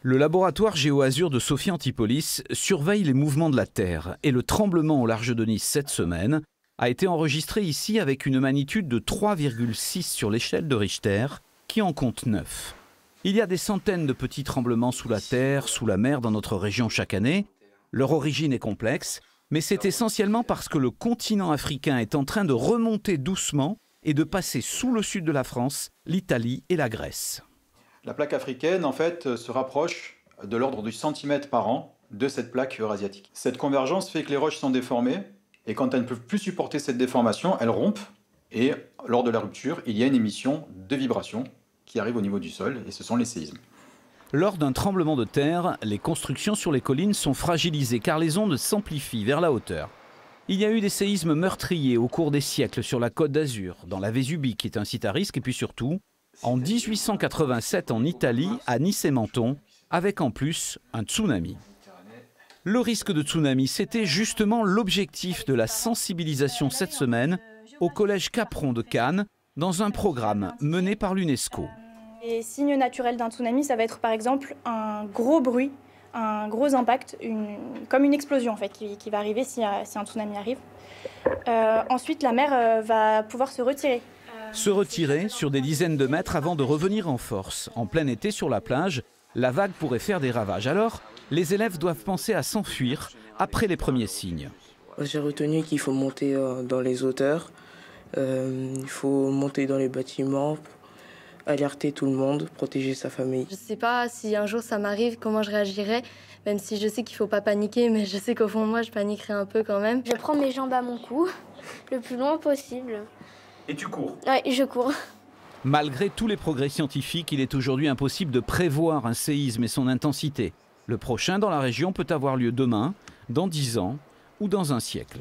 Le laboratoire GeoAzur de Sophie Antipolis surveille les mouvements de la Terre et le tremblement au large de Nice cette semaine a été enregistré ici avec une magnitude de 3,6 sur l'échelle de Richter, qui en compte 9. Il y a des centaines de petits tremblements sous la terre, sous la mer dans notre région chaque année. Leur origine est complexe, mais c'est essentiellement parce que le continent africain est en train de remonter doucement et de passer sous le sud de la France, l'Italie et la Grèce. La plaque africaine, en fait, se rapproche de l'ordre du centimètre par an de cette plaque eurasiatique. Cette convergence fait que les roches sont déformées, et quand elles ne peuvent plus supporter cette déformation, elles rompent, et lors de la rupture, il y a une émission de vibrations qui arrive au niveau du sol, et ce sont les séismes. Lors d'un tremblement de terre, les constructions sur les collines sont fragilisées car les ondes s'amplifient vers la hauteur. Il y a eu des séismes meurtriers au cours des siècles sur la Côte d'Azur, dans la Vésubie qui est un site à risque, et puis surtout, en 1887 en Italie, à Nice et Menton, avec en plus un tsunami. Le risque de tsunami, c'était justement l'objectif de la sensibilisation cette semaine au collège Capron de Cannes, dans un programme mené par l'UNESCO. Les signes naturels d'un tsunami, ça va être par exemple un gros bruit, un gros impact, comme une explosion en fait, qui va arriver si un tsunami arrive. Ensuite, la mer va pouvoir se retirer. Se retirer sur des dizaines de mètres avant de revenir en force. En plein été sur la plage, la vague pourrait faire des ravages. Alors, les élèves doivent penser à s'enfuir après les premiers signes. J'ai retenu qu'il faut monter dans les hauteurs. Il faut monter dans les bâtiments, alerter tout le monde, protéger sa famille. Je ne sais pas si un jour ça m'arrive, comment je réagirais, même si je sais qu'il ne faut pas paniquer, mais je sais qu'au fond de moi, je paniquerais un peu quand même. Je prends mes jambes à mon cou, le plus loin possible. Et tu cours? Oui, je cours. Malgré tous les progrès scientifiques, il est aujourd'hui impossible de prévoir un séisme et son intensité. Le prochain dans la région peut avoir lieu demain, dans 10 ans ou dans un siècle.